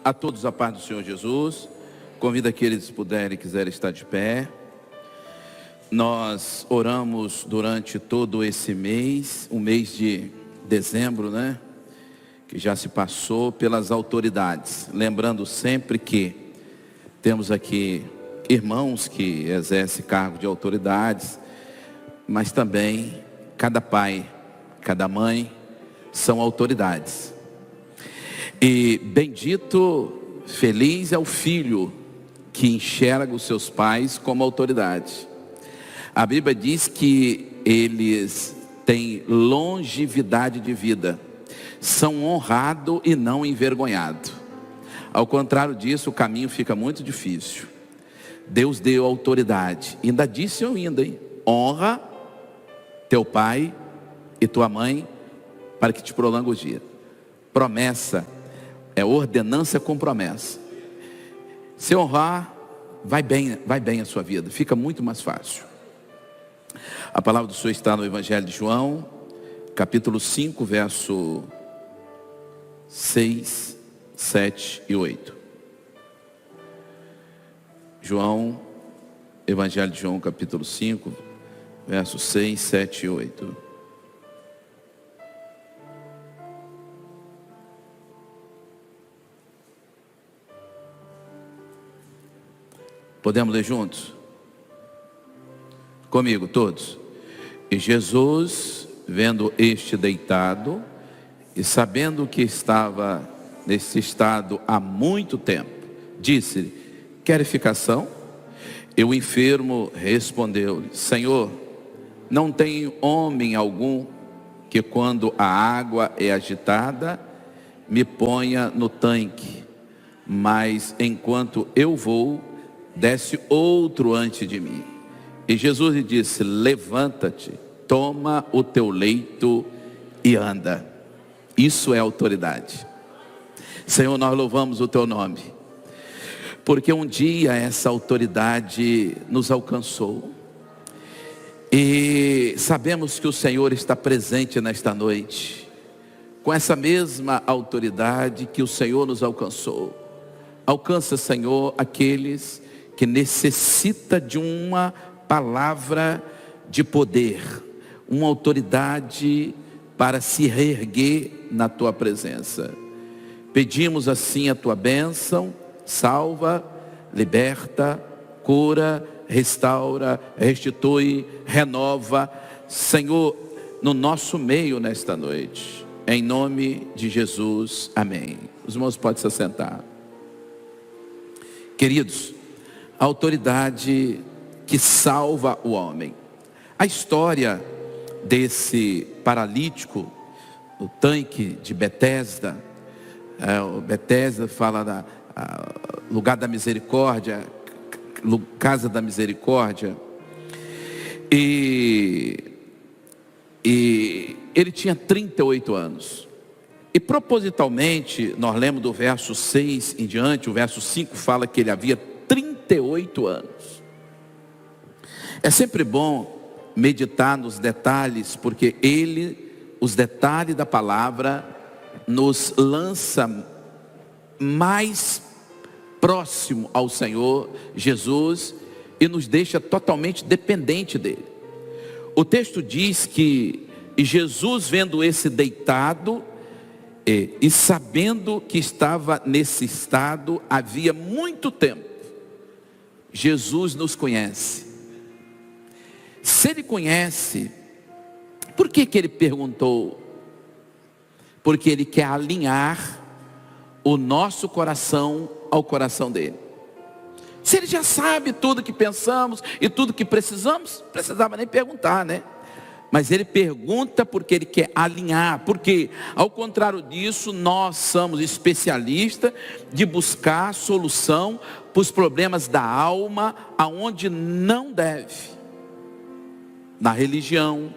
A todos a paz do Senhor Jesus. Convido aqueles que puderem e quiserem estar de pé. Nós oramos durante todo esse mês, o mês de dezembro, né? Que já se passou, pelas autoridades. Lembrando sempre que temos aqui irmãos que exercem cargo de autoridades, mas também cada pai, cada mãe são autoridades. E bendito, feliz é o filho que enxerga os seus pais como autoridade. A Bíblia diz que eles têm longevidade de vida, são honrados e não envergonhados. Ao contrário disso, o caminho fica muito difícil. Deus deu autoridade, ainda disse hein? Honra teu pai e tua mãe para que te prolongue o dia. Promessa é ordenança com promessa. Se honrar, vai bem a sua vida, fica muito mais fácil. A palavra do Senhor está no Evangelho de João, capítulo 5, verso 6, 7 e 8. Evangelho de João, capítulo 5, versos 6, 7 e 8. Podemos ler juntos? Comigo, todos. E Jesus, vendo este deitado, e sabendo que estava nesse estado há muito tempo, disse-lhe: quer ficação? E o enfermo respondeu-lhe: Senhor, não tem homem algum que quando a água é agitada, me ponha no tanque, mas enquanto eu vou, desce outro antes de mim. E Jesus lhe disse: levanta-te, toma o teu leito e anda. Isso é autoridade. Senhor, nós louvamos o teu nome, porque um dia essa autoridade nos alcançou, e sabemos que o Senhor está presente nesta noite, com essa mesma autoridade que o Senhor nos alcançou. Alcança, Senhor, aqueles que necessitam de uma palavra de poder, uma autoridade para se reerguer na tua presença. Pedimos assim a tua bênção: salva, liberta, cura, restaura, restitui, renova, Senhor, no nosso meio nesta noite, em nome de Jesus, amém. Os irmãos podem se assentar. Queridos, a autoridade que salva o homem. A história desse paralítico, o tanque de Betesda, Betesda fala lugar da misericórdia, casa da misericórdia, e ele tinha 38 anos, e propositalmente, nós lemos do verso 6 em diante, o verso 5 fala que ele havia 38 anos. É sempre bom meditar nos detalhes, porque os detalhes da palavra nos lança mais próximo ao Senhor Jesus e nos deixa totalmente dependente dele. O texto diz que Jesus, vendo esse deitado e sabendo que estava nesse estado havia muito tempo, Jesus nos conhece. Se ele conhece, por que ele perguntou? Porque ele quer alinhar o nosso coração ao coração dele. Se ele já sabe tudo que pensamos e tudo que precisamos, não precisava nem perguntar, né? Mas ele pergunta porque ele quer alinhar, porque ao contrário disso, nós somos especialistas de buscar solução para os problemas da alma, aonde não deve. Na religião,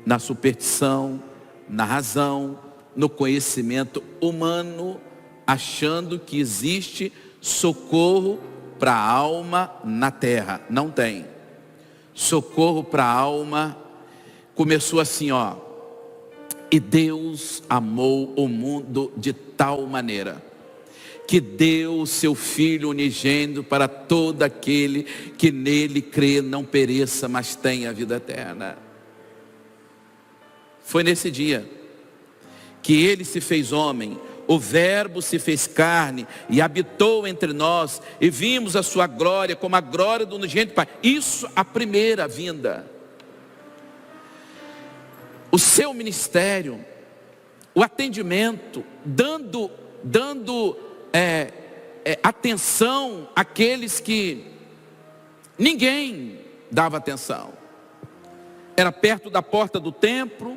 na superstição, na razão, no conhecimento humano, achando que existe socorro para a alma na terra. Não tem. Socorro para a alma começou assim, E Deus amou o mundo de tal maneira que deu o seu Filho unigênito para todo aquele que nele crê, não pereça, mas tenha a vida eterna. Foi nesse dia que ele se fez homem, o Verbo se fez carne e habitou entre nós, e vimos a sua glória como a glória do unigênito Pai. Isso a primeira vinda. O seu ministério, o atendimento, dando atenção àqueles que ninguém dava atenção. Era perto da porta do templo,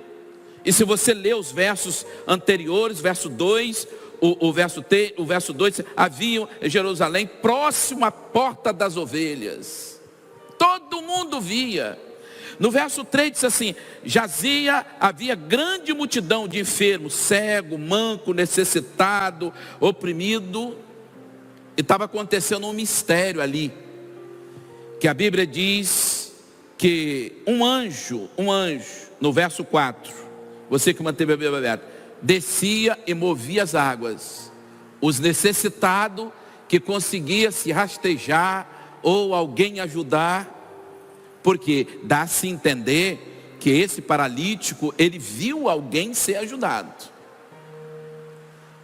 e se você ler os versos anteriores, verso 2, o verso 2, havia em Jerusalém, próximo à porta das ovelhas. Todo mundo via. No verso 3 diz assim: havia grande multidão de enfermos, cego, manco, necessitado, oprimido. E estava acontecendo um mistério ali, que a Bíblia diz que um anjo, no verso 4, você que manteve a Bíblia aberta, descia e movia as águas. Os necessitados que conseguia se rastejar ou alguém ajudar, porque dá-se a entender que esse paralítico, ele viu alguém ser ajudado.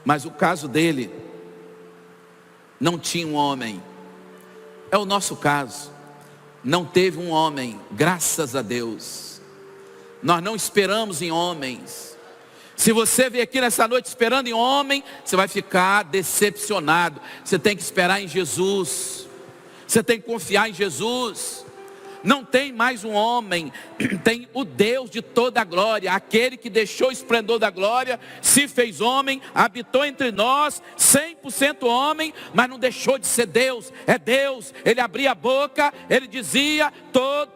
Mas o caso dele, não tinha um homem. É o nosso caso. Não teve um homem, graças a Deus. Nós não esperamos em homens. Se você veio aqui nessa noite esperando em homem, você vai ficar decepcionado. Você tem que esperar em Jesus. Você tem que confiar em Jesus. Não tem mais um homem, tem o Deus de toda a glória, aquele que deixou o esplendor da glória, se fez homem, habitou entre nós, 100% homem, mas não deixou de ser Deus. É Deus. Ele abria a boca, ele dizia,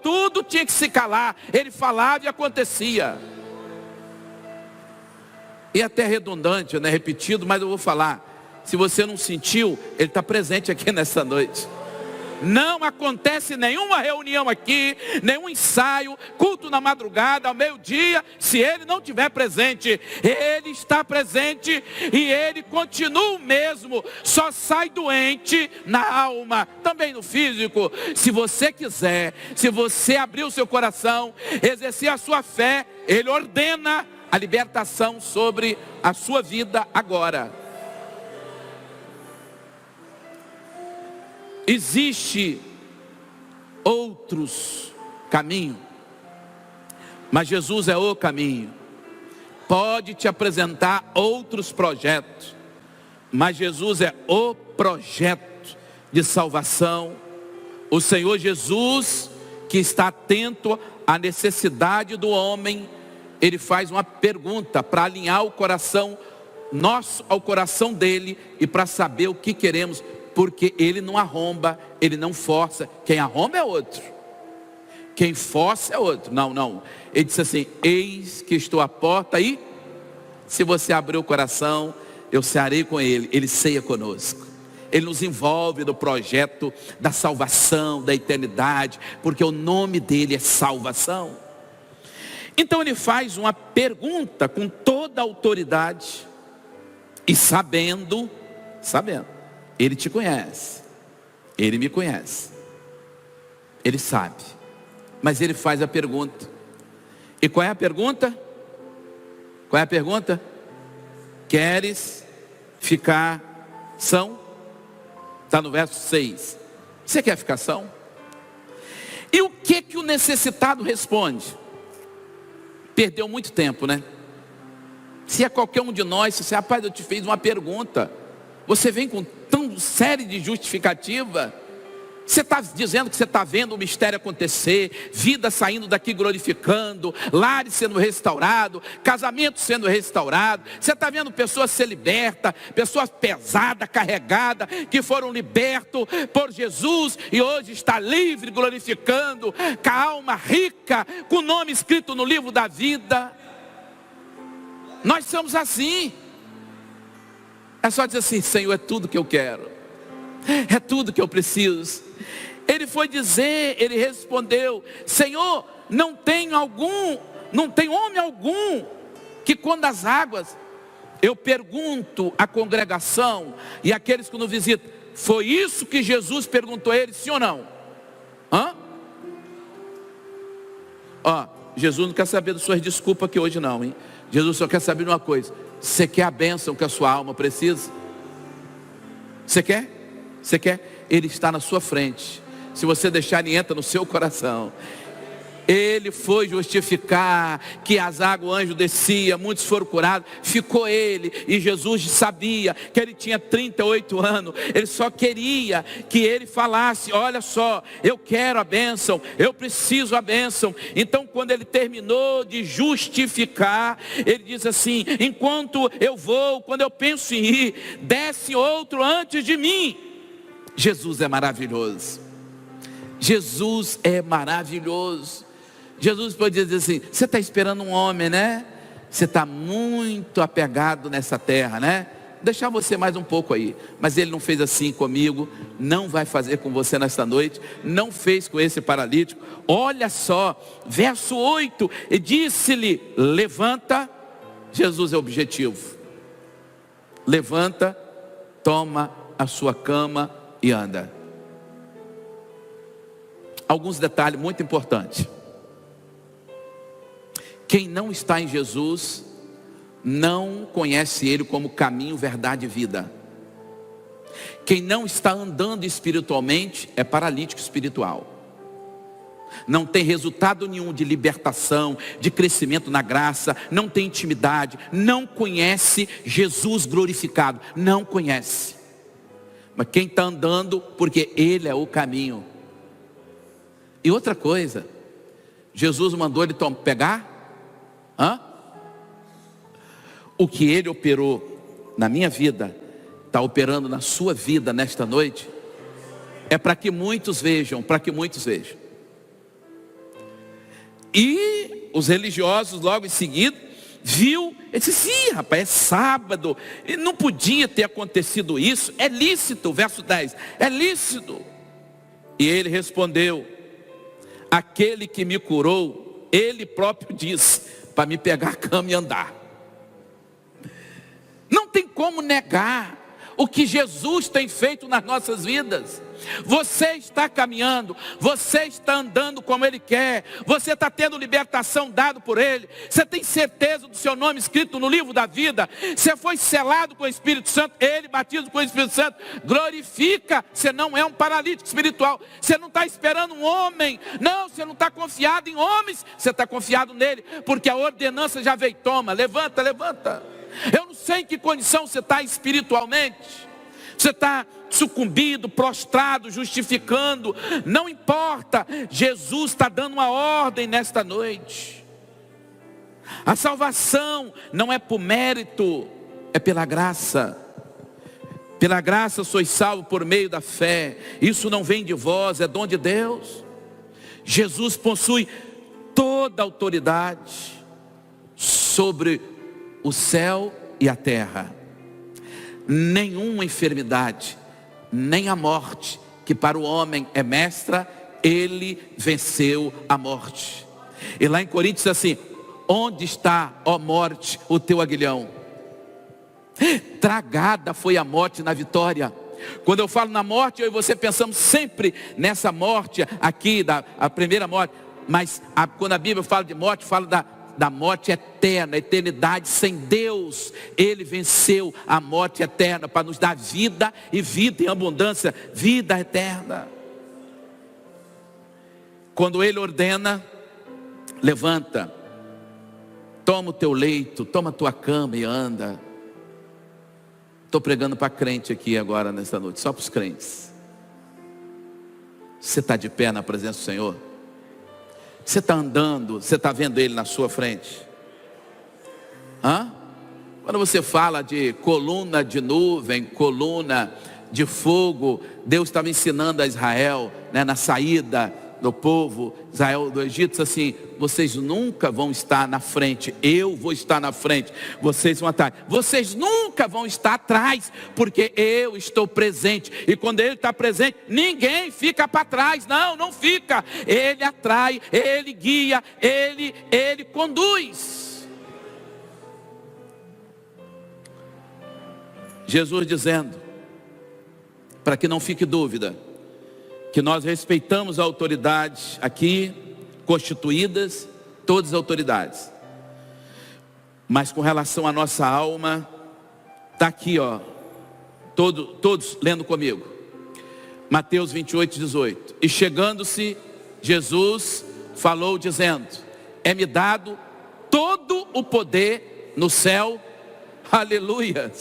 tudo tinha que se calar, ele falava e acontecia. E até redundante, né? Repetido, mas eu vou falar. Se você não sentiu, ele está presente aqui nessa noite. Não acontece nenhuma reunião aqui, nenhum ensaio, culto na madrugada, ao meio-dia, se ele não estiver presente. Ele está presente e ele continua o mesmo, só sai doente na alma, também no físico. Se você quiser, se você abrir o seu coração, exercer a sua fé, ele ordena a libertação sobre a sua vida agora. Existe outros caminhos, mas Jesus é o caminho. Pode te apresentar outros projetos, mas Jesus é o projeto de salvação. O Senhor Jesus, que está atento à necessidade do homem, ele faz uma pergunta para alinhar o coração nosso ao coração dele e para saber o que queremos. Porque ele não arromba, ele não força. Quem arromba é outro. Quem força é outro. Não. Ele disse assim: eis que estou à porta e se você abrir o coração, eu cearei com ele. Ele ceia conosco. Ele nos envolve no projeto da salvação, da eternidade. Porque o nome dele é salvação. Então ele faz uma pergunta com toda a autoridade. E sabendo. Ele te conhece, ele me conhece, ele sabe, mas ele faz a pergunta. E qual é a pergunta? Qual é a pergunta? Queres ficar são? Está no verso 6. Você quer ficar são? E o que o necessitado responde? Perdeu muito tempo, né? Se é qualquer um de nós, se você, rapaz, eu te fiz uma pergunta, você vem com tão série de justificativa. Você está dizendo que você está vendo o mistério acontecer, vida saindo daqui glorificando, lares sendo restaurados, casamento sendo restaurado. Você está vendo pessoas ser libertas, pessoas pesadas, carregadas, que foram libertos por Jesus e hoje está livre, glorificando, com a alma rica, com o nome escrito no livro da vida. Nós somos assim. É só dizer assim: Senhor, é tudo que eu quero, é tudo que eu preciso. Ele foi dizer, ele respondeu: Senhor, não tem homem algum que quando as águas Eu pergunto à congregação e àqueles que nos visitam: foi isso que Jesus perguntou a eles, sim ou não? Jesus não quer saber das suas desculpas aqui hoje não, hein? Jesus só quer saber de uma coisa: você quer a bênção que a sua alma precisa? Você quer? Você quer? Ele está na sua frente. Se você deixar, ele entra no seu coração. Ele foi justificar que as águas, o anjo descia, muitos foram curados, ficou ele, e Jesus sabia que ele tinha 38 anos, ele só queria que ele falasse: olha só, eu quero a bênção, eu preciso a bênção. Então quando ele terminou de justificar, ele diz assim: enquanto eu vou, quando eu penso em ir, desce outro antes de mim. Jesus é maravilhoso. Jesus é maravilhoso. Jesus pode dizer assim: você está esperando um homem, né? Você está muito apegado nessa terra, né? Deixar você mais um pouco aí. Mas ele não fez assim comigo, não vai fazer com você nesta noite, não fez com esse paralítico. Olha só, verso 8, e disse-lhe: levanta. Jesus é o objetivo. Levanta, toma a sua cama e anda. Alguns detalhes muito importantes. Quem não está em Jesus não conhece Ele como caminho, verdade e vida. Quem não está andando espiritualmente é paralítico espiritual. Não tem resultado nenhum de libertação, de crescimento na graça, não tem intimidade, não conhece Jesus glorificado, não conhece. Mas quem está andando, porque Ele é o caminho. E outra coisa, Jesus mandou ele pegar. O que Ele operou na minha vida, está operando na sua vida nesta noite, é para que muitos vejam, E os religiosos logo em seguida viu, ele disse: sim, rapaz, é sábado, e não podia ter acontecido isso, é lícito, verso 10, é lícito. E ele respondeu: aquele que me curou, Ele próprio disse para me pegar a cama e andar. Não tem como negar o que Jesus tem feito nas nossas vidas. Você está caminhando, você está andando como Ele quer, você está tendo libertação dado por Ele, você tem certeza do seu nome escrito no livro da vida, você foi selado com o Espírito Santo, Ele batiza com o Espírito Santo, glorifica. Você não é um paralítico espiritual, você não está esperando um homem, não, você não está confiado em homens, você está confiado nele, porque a ordenança já veio. Toma, levanta, levanta. Eu não sei em que condição você está espiritualmente. Você está sucumbido, prostrado, justificando, não importa. Jesus está dando uma ordem nesta noite. A salvação não é por mérito, é pela graça. Pela graça sois salvos por meio da fé. Isso não vem de vós, é dom de Deus. Jesus possui toda a autoridade sobre o céu e a terra. Nenhuma enfermidade, nem a morte, que para o homem é mestra, Ele venceu a morte. E lá em Coríntios diz assim: onde está, ó morte, o teu aguilhão? Tragada foi a morte na vitória. Quando eu falo na morte, eu e você pensamos sempre nessa morte aqui, a primeira morte. Mas quando a Bíblia fala de morte, fala da morte eterna, eternidade sem Deus. Ele venceu a morte eterna para nos dar vida, e vida em abundância, vida eterna. Quando Ele ordena: levanta, toma o teu leito, toma a tua cama e anda. Estou pregando para crente aqui agora nessa noite, só para os crentes. Você está de pé na presença do Senhor? Você está andando, você está vendo Ele na sua frente? Quando você fala de coluna de nuvem, coluna de fogo, Deus estava ensinando a Israel, né, na saída do povo Israel do Egito, assim: vocês nunca vão estar na frente, eu vou estar na frente, vocês vão atrás. Vocês nunca vão estar atrás, porque eu estou presente. E quando Ele está presente, ninguém fica para trás. Não fica. Ele atrai, Ele guia, Ele conduz. Jesus dizendo, para que não fique dúvida, que nós respeitamos a autoridade aqui, constituídas, todas as autoridades. Mas com relação à nossa alma, está aqui, ó, todos lendo comigo. Mateus 28, 18. E chegando-se, Jesus falou dizendo, é-me dado todo o poder no céu. Aleluia.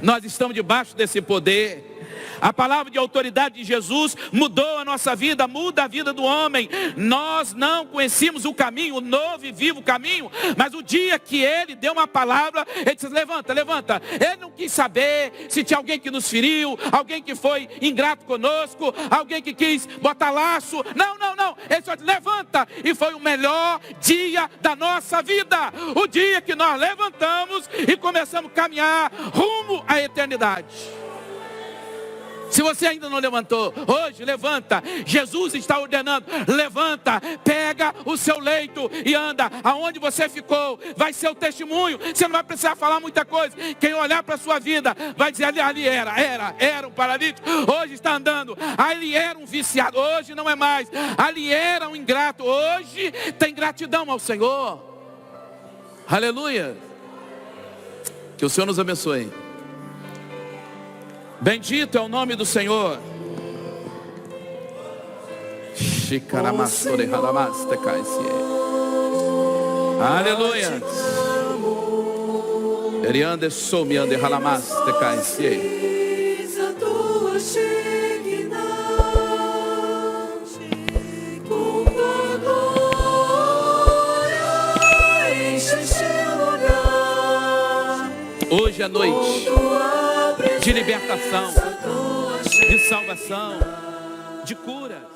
Nós estamos debaixo desse poder. A palavra de autoridade de Jesus mudou a nossa vida, muda a vida do homem. Nós não conhecíamos o caminho, o novo e vivo caminho, mas o dia que ele deu uma palavra, ele disse, levanta, levanta. Ele não quis saber se tinha alguém que nos feriu, alguém que foi ingrato conosco, alguém que quis botar laço. Não, não, não. Ele só disse, levanta. E foi o melhor dia da nossa vida. O dia que nós levantamos e começamos a caminhar rumo à eternidade. Se você ainda não levantou, hoje levanta. Jesus está ordenando, levanta, pega o seu leito e anda. Aonde você ficou, vai ser o testemunho. Você não vai precisar falar muita coisa. Quem olhar para a sua vida, vai dizer, ali era um paralítico. Hoje está andando. Ali era um viciado, hoje não é mais. Ali era um ingrato, hoje tem gratidão ao Senhor. Aleluia. Que o Senhor nos abençoe. Bendito é o nome do Senhor. Aleluia. Eriande somi ande halamas te caesie. Hoje é noite de libertação, de salvação, de cura.